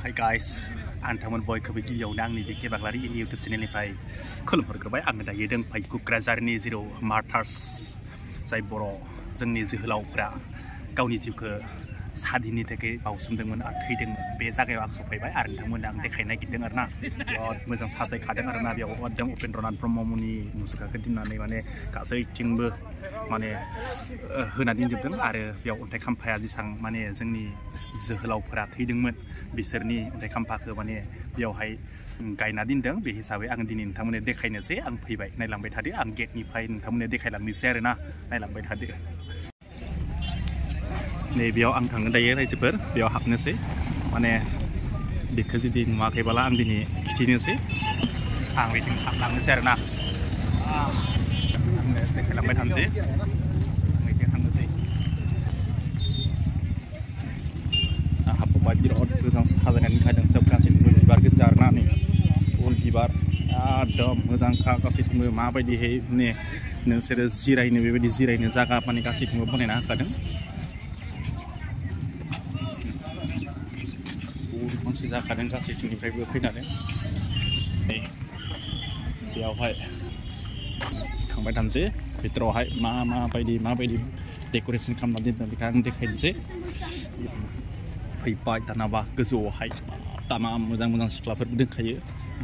Hi guys, an taman boy kebiji yaudang ni dikit baglari ini YouTube channel ni pai. Kalau berkerbay ang dah yedeng pai kukrazar ni zero martyrs. Saya boro jeng ni zihelau pra. Kau ni juga sadini teke bau sumdengman akhideng bezak yang aku pai bai an taman ang dekai naik kita ngarna. Yod mezang sajai kadang ngarna biar odang open ronan promo muni musuka kedina ni mana kasih cingbe mana henadin jebdeng ada biar untuk kampanye di sang mana jeng ni जोहोलाव फोरा थैदोंमोन बिसोरनि अन्थाइ खाम्फाखौ माने बेयावहाय गायना दोनदों बे हिसाबै आं दिनै नोंथांमोननो देखायनोसै आं फैबाय नायलांबाय थादो आं गेटनिफ्राय नोंथांमोननो देखायलांनोसै आरोना नायलांबाय थादो नै बेयाव आं थांगोन दायो रायजोफोर बेयाव हाबनोसै माने बेखौ जुदि नुवाखैबाला आं दिनै खिथिनोसै आं बिथिं हाबलांनोसै आरोना आंनो देखायलांबाय थानोसै बिराद मोजां साजायनानै खादों सब गासैबो बिबार गोजारनानै उल बिबार एकदम मोजांखा गासैबो माबायदिहै माने नोंसोरो जिरायनो बेबायदि जिरायनो जायगा माने गासैबो बनायना होखादों मानसि जाखादों गासैथिंनिफ्रायबो फैनानै बेयावहाय थांबाय थानोसै भितरावहाय माबायदि डेक'रेसन खालामना दोनदों बेखौ आं देखायनोसै फैबाय दानाबा गोजौआवहाय दामा मोजां सिख्लाफोर दोनखायो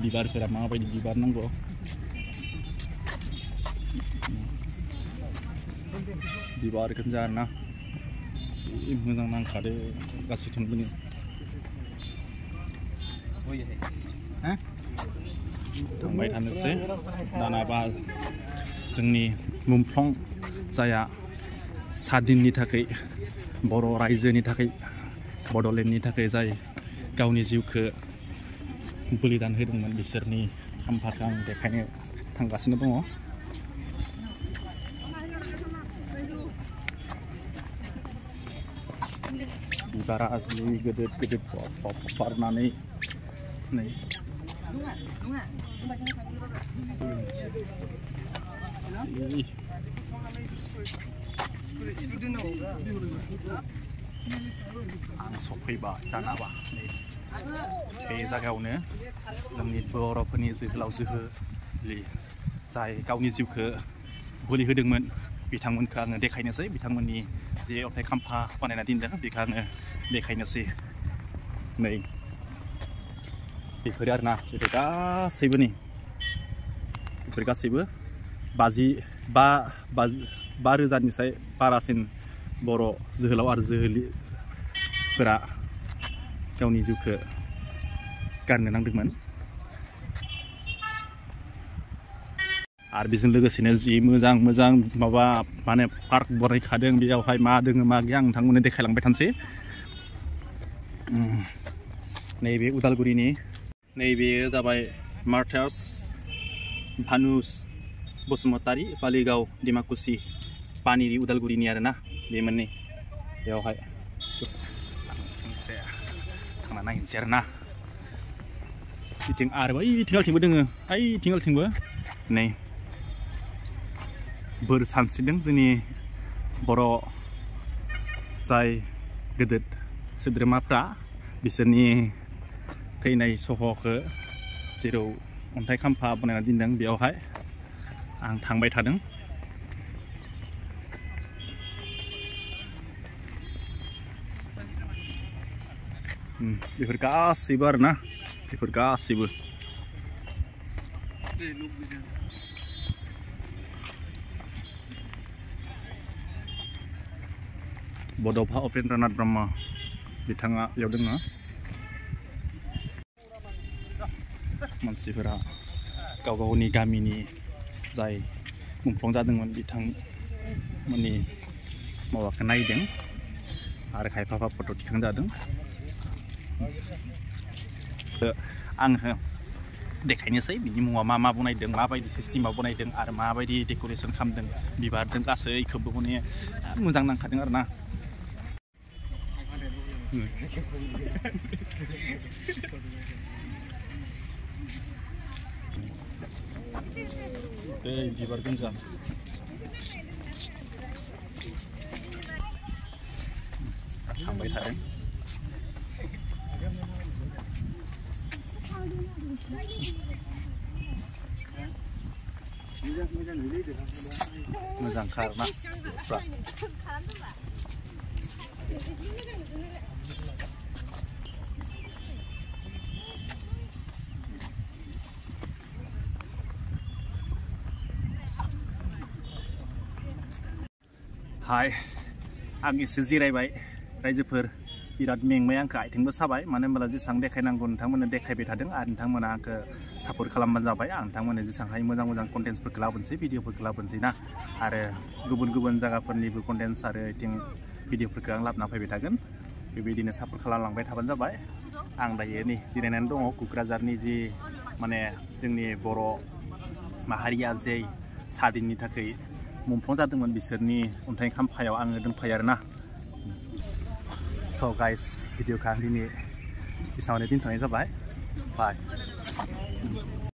बिबारफोरा माबायदि बिबार नांगौ बिबार गोजा आरोना जि मोजां नांखादो गासैथिंबो थांबाय थानोसै दानाबा जोंनि मुंख्लं जाया सादिननि थाखाय बर' रायजोनि थाखाय बड'लेण्डनि थाखाय जाय गावनि जिउखौ बलिदान होदोंमोन बिसोरनि खाम्फाखौ आं देखायनो थांगासिनो दङ बिबारा जि गिदिर बारनानै नै आं सफैबाय दानाबा बे जायगायावनो जोंनि बर'फोरनि जोहोलाव जोहोलि जाय गावनि जिउखौ बोलि होदोंमोन बिथांमोनखौ आङो देखायनोसै बिथांमोननि जे अन्थाइ खाम्फा बानायना दोनदों बेखौ आङो देखायनोसै नै बेफोर आरोना बेफोर गासैबो नै बेफोर गासैबो 5,000निफ्राय बारासिन बर' जोहोलाव आरो जोहोलिफोरा गावनि जिउखौ गारनो नांदोंमोन आरो बेजों लोगोसेनो जि मोजां माबा माने पार्क बनायखादों बेयावहाय मा दोङो मा गैया आं नोंथांमोननो देखायलांबाय थानोसै नैबे उदालगुरिनि नैबे जाबाय मार्टार्स भानुस बसुमतारी बालिगाव डिमाकुसि पानिरि उदालगुरिनि आरोना बे मोननै बेयावहाय थांना नायनोसै आरोना बिथिं आरो बै थिंगालथिंबो दोङो ओइ थिंगालथिंबो नै बोर सानस्रिदों जोंनि बर' जाय गेदेर सोद्रोमाफ्रा बिसोरनि थैनाय सह'खौ जेराव अन्थाइ खाम्फा बनायना दोनदों बेयावहाय आं थांबाय थादों बेफोर गासैबो आरोना बेफोर गासैबो बड'फा उपेन्द्रनाथ ब्रह्म बिथाङा बेयाव दङ मानसिफोरा गावनि गामिनि जाय मुंख्लं जादोंमोन बिथांमोननि माबाखौ नायदों आरो खायफाफा फट' थिखांजादों आङो देखायनोसै बिनि मुङा मा बनायदों माबायदि सिस्टेमाव बनायदों आरो माबायदि डेक'रेसन खालामदों बिबारजों गासैखौबो माने मोजां नांखादों आरोना बिबार गोजा थांबाय थादों मोजां खारना हाय आं एसे जिरायबाय रायजोफोर बिराद मेंबाय आंखौ आथिंबो साबाय मानो होनब्ला जेसेबां देखायनांगौ नोंथांमोननो देखायबाय थादों आरो नोंथांमोना आंखौ सापर्ट खालामबानो जाबाय आं नोंथांमोननो जेसेबां हायो मोजां मोजां कन्टेन्ट्सफोरखौ लाबोनोसै भिडिअफोरखौ लाबोनोसै ना आरो गुबुन गुबुन जायगाफोरनिबो कन्टेन्ट्स आरो आथिं भिडिअफोरखौ आं लाबोना फैबाय थागोन बेबायदिनो सापर्ट खालामलांबाय थाबानो जाबाय आं दायो नै जिरायनानै दङ क'क्राझारनि जि माने जोंनि बर' माहारिया जे स्वाधीननि थाखाय मुंख्लं जादोंमोन बिसोरनि अन्थाइ खाम्फायाव आङो दंफायो आरोना स' गाइस भिडिअखौ आं दिनै एसेयावनो दोनथ'नाय जाबाय बाय